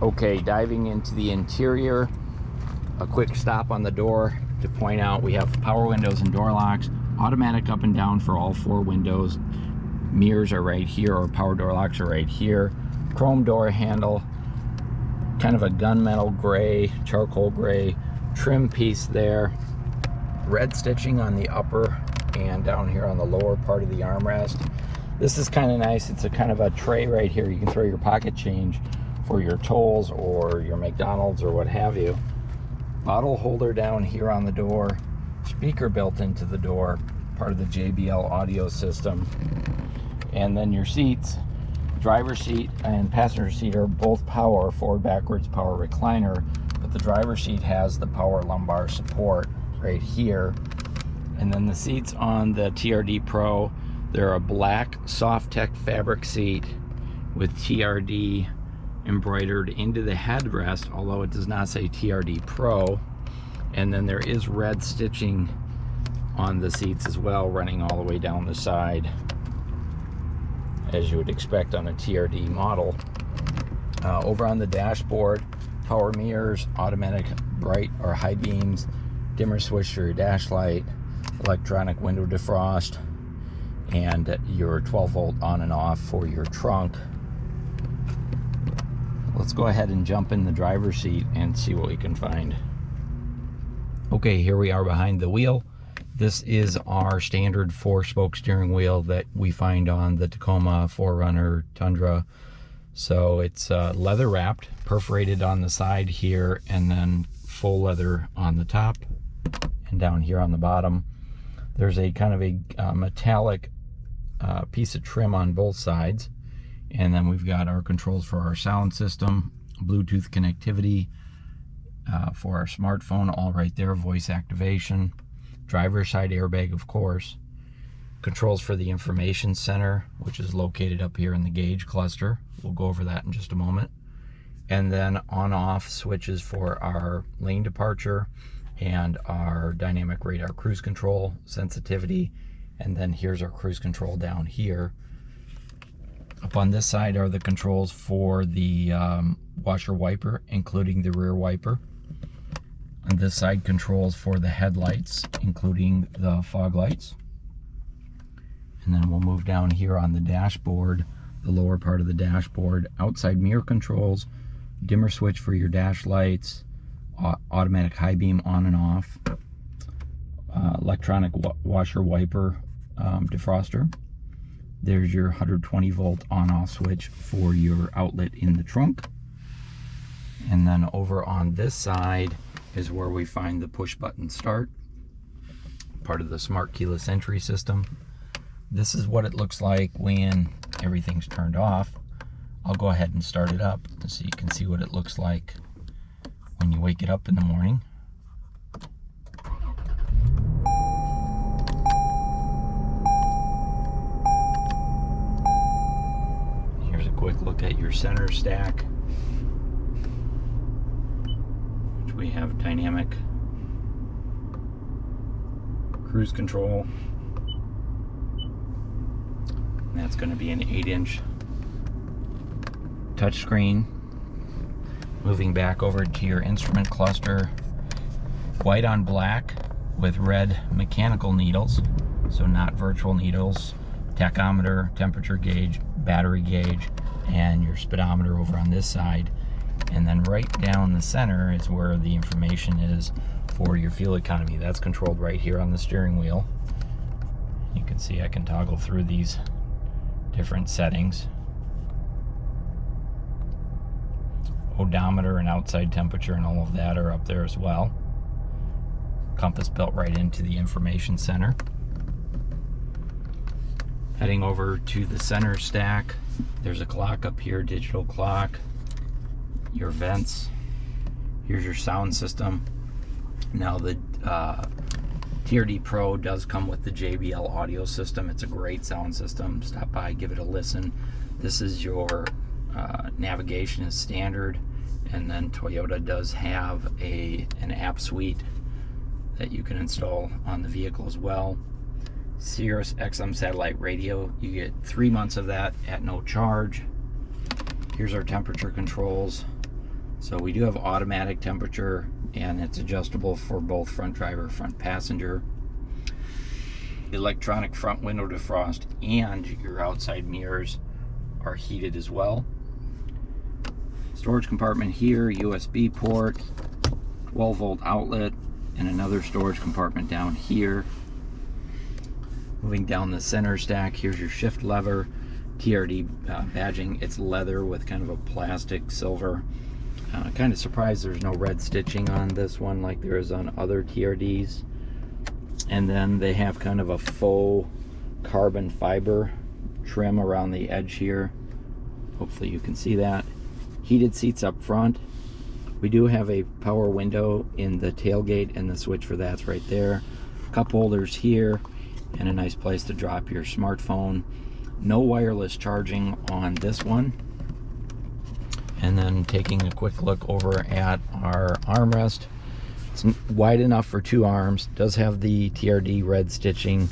Okay, diving into the interior, a quick stop on the door to point out we have power windows and door locks, automatic up and down for all 4 windows, mirrors are right here, or power door locks are right here, chrome door handle, kind of a gunmetal gray, charcoal gray trim piece there, red stitching on the upper and down here on the lower part of the armrest. This is kind of nice. It's a kind of a tray right here. You can throw your pocket change for your tolls or your McDonald's or what have you. Bottle holder down here on the door, speaker built into the door, part of the JBL audio system. And then your seats, driver's seat and passenger seat are both power, forward backwards power recliner, but the driver's seat has the power lumbar support right here. And then the seats on the TRD Pro, they're a black soft tech fabric seat with TRD embroidered into the headrest, although it does not say TRD Pro. And then there is red stitching on the seats as well, running all the way down the side, as you would expect on a TRD model. Over on the dashboard, power mirrors, automatic bright or high beams, dimmer switch for your dash light, electronic window defrost, and your 12-volt on and off for your trunk. Let's go ahead and jump in the driver's seat and see what we can find. Okay, here we are behind the wheel. This is our standard 4-spoke steering wheel that we find on the Tacoma, 4Runner, Tundra. So it's leather wrapped, perforated on the side here, and then full leather on the top and down here on the bottom. There's a kind of a metallic piece of trim on both sides. And then we've got our controls for our sound system, Bluetooth connectivity for our smartphone, all right there, voice activation, driver's side airbag, of course, controls for the information center, which is located up here in the gauge cluster. We'll go over that in just a moment. And then on-off switches for our lane departure and our dynamic radar cruise control sensitivity. And then here's our cruise control down here. Up on this side are the controls for the washer wiper, including the rear wiper. On this side, controls for the headlights, including the fog lights. And then we'll move down here on the dashboard, the lower part of the dashboard, outside mirror controls, dimmer switch for your dash lights, automatic high beam on and off, electronic washer wiper defroster. There's your 120-volt on-off switch for your outlet in the trunk. And then over on this side is where we find the push-button start, part of the smart keyless entry system. This is what it looks like when everything's turned off. I'll go ahead and start it up so you can see what it looks like when you wake it up in the morning. Quick look at your center stack, which we have dynamic cruise control, and that's going to be an 8-inch touchscreen. Moving back over to your instrument cluster, white on black with red mechanical needles, so not virtual needles, tachometer, temperature gauge, battery gauge, and your speedometer over on this side. And then right down the center is where the information is for your fuel economy. That's controlled right here on the steering wheel. You can see I can toggle through these different settings. Odometer and outside temperature and all of that are up there as well. Compass built right into the information center. Heading over to the center stack, there's a clock up here, digital clock, your vents, here's your sound system. Now the TRD Pro does come with the JBL audio system. It's a great sound system. Stop by, give it a listen. This is your navigation is standard, and then Toyota does have an app suite that you can install on the vehicle as well. Sirius XM satellite radio, you get 3 months of that at no charge. Here's our temperature controls, So we do have automatic temperature, and it's adjustable for both front driver, front passenger. Electronic front window defrost, and your outside mirrors are heated as well. Storage compartment here, USB port, 12-volt outlet, and another storage compartment down here. Moving down the center stack, here's your shift lever, TRD badging. It's leather with kind of a plastic silver. Kind of surprised there's no red stitching on this one like there is on other TRDs. And then they have kind of a faux carbon fiber trim around the edge here. Hopefully you can see that. Heated seats up front. We do have a power window in the tailgate, and the switch for that's right there. Cup holders here, and a nice place to drop your smartphone. No wireless charging on this one. And then taking a quick look over at our armrest. It's wide enough for 2 arms, does have the TRD red stitching,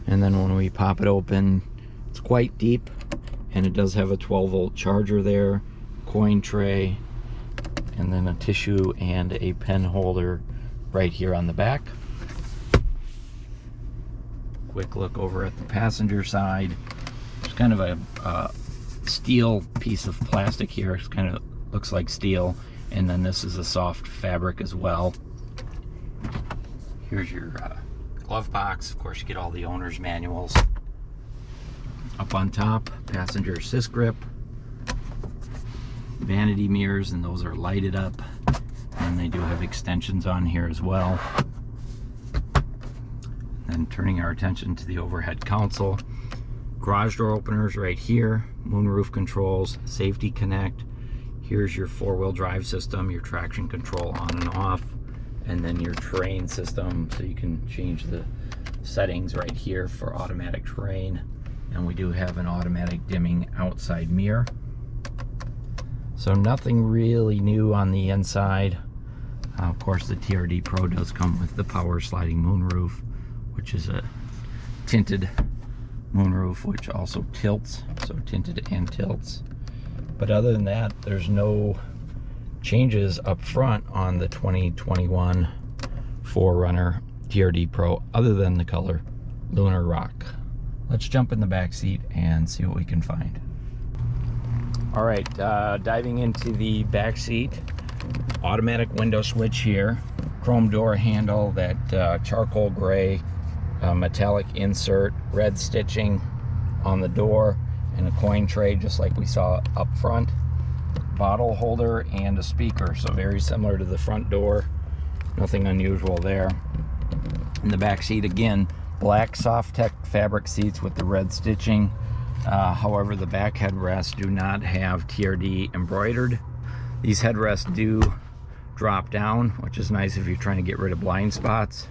and then when we pop it open, it's quite deep, and it does have a 12-volt charger there, coin tray, and then a tissue and a pen holder right here on the back. Quick look over at the passenger side. There's kind of a steel piece of plastic here. It kind of looks like steel, and then this is a soft fabric as well. Here's your glove box. Of course, you get all the owner's manuals. Up on top, passenger assist grip, vanity mirrors, and those are lighted up, and they do have extensions on here as well. Then turning our attention to the overhead console, garage door openers right here, moonroof controls, safety connect. Here's your 4-wheel drive system, your traction control on and off, and then your terrain system, so you can change the settings right here for automatic terrain. And we do have an automatic dimming outside mirror. So nothing really new on the inside. Of course, the TRD Pro does come with the power sliding moonroof, which is a tinted moonroof, which also tilts, so tinted and tilts. But other than that, there's no changes up front on the 2021 4RUNNER TRD Pro other than the color Lunar Rock. Let's jump in the back seat and see what we can find. All right, diving into the back seat, automatic window switch here, chrome door handle, that charcoal gray metallic insert, red stitching on the door, and a coin tray just like we saw up front. Bottle holder and a speaker, so very similar to the front door. Nothing unusual there. In the back seat, again, black soft tech fabric seats with the red stitching. However, the back headrests do not have TRD embroidered. These headrests do drop down, which is nice if you're trying to get rid of blind spots.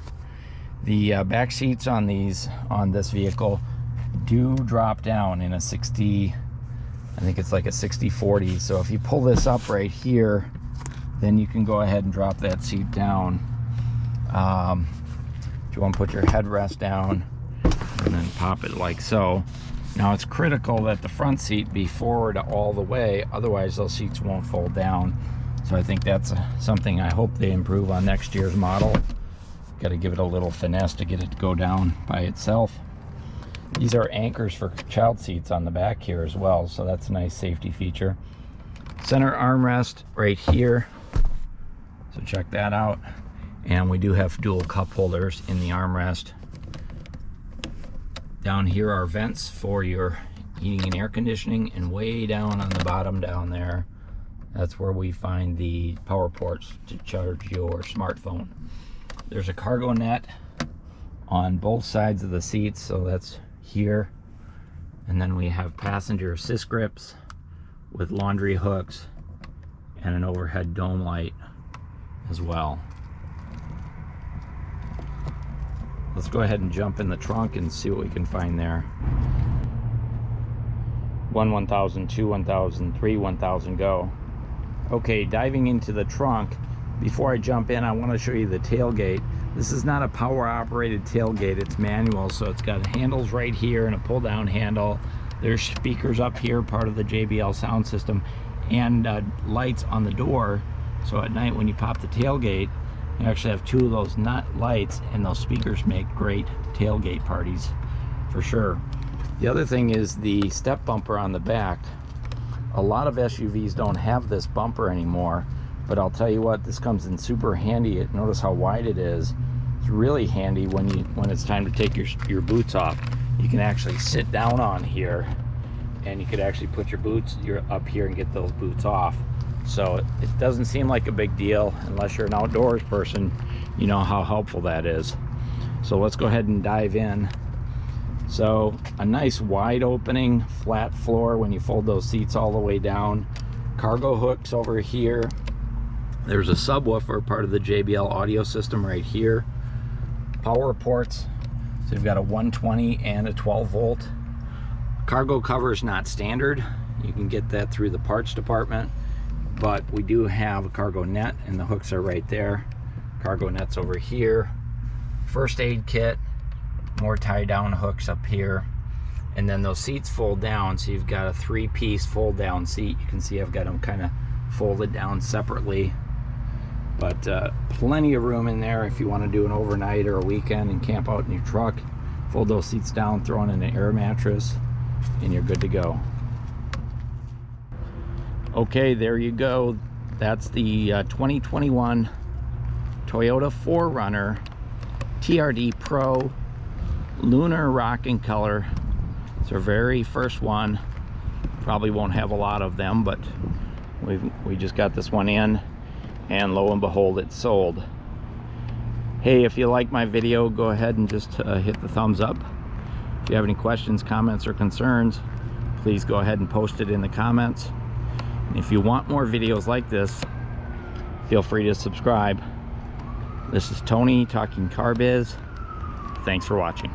The back seats on this vehicle do drop down in a 60, I think it's like a 60/40. So if you pull this up right here, then you can go ahead and drop that seat down. If you want to put your headrest down and then pop it like so. Now it's critical that the front seat be forward all the way, otherwise those seats won't fold down. So I think that's something I hope they improve on next year's model. Got to give it a little finesse to get it to go down by itself. These are anchors for child seats on the back here as well, so that's a nice safety feature. Center armrest right here, so check that out. And we do have dual cup holders in the armrest. Down here are vents for your heating and air conditioning, and way down on the bottom down there, that's where we find the power ports to charge your smartphone. There's a cargo net on both sides of the seats, so that's here. And then we have passenger assist grips with laundry hooks and an overhead dome light as well. Let's go ahead and jump in the trunk and see what we can find there. 1,000, 2, 1,000, 3, 1,000, go. Okay, diving into the trunk. Before I jump in, I want to show you the tailgate. This is not a power operated tailgate, it's manual, so it's got handles right here and a pull down handle. There's speakers up here, part of the JBL sound system, and lights on the door So at night when you pop the tailgate, you actually have two of those nut lights, and those speakers make great tailgate parties for sure. The other thing is the step bumper on the back. A lot of SUVs don't have this bumper anymore, but I'll tell you what, this comes in super handy. Notice how wide it is. It's really handy when it's time to take your boots off. You can actually sit down on here, and you could actually put your boots up here and get those boots off. So it doesn't seem like a big deal unless you're an outdoors person. You know how helpful that is. So let's go ahead and dive in. So a nice wide opening flat floor when you fold those seats all the way down. Cargo hooks over here. There's a subwoofer, part of the JBL audio system right here. Power ports. So you've got a 120 and a 12 volt. Cargo cover is not standard. You can get that through the parts department, but we do have a cargo net, and the hooks are right there. Cargo net's over here. First aid kit, more tie down hooks up here, and then those seats fold down, so you've got a 3-piece fold down seat. You can see I've got them kind of folded down separately, but plenty of room in there if you want to do an overnight or a weekend and camp out in your truck. Fold those seats down, throw in an air mattress, and you're good to go. Okay, there you go. That's the 2021 Toyota 4Runner TRD Pro Lunar Rocking color. It's our very first one. Probably won't have a lot of them, but we just got this one in, and lo and behold, it's sold. Hey, if you like my video, go ahead and just hit the thumbs up. If you have any questions, comments, or concerns, please go ahead and post it in the comments. And if you want more videos like this, feel free to subscribe. This is Tony talking CarBiz. Thanks for watching.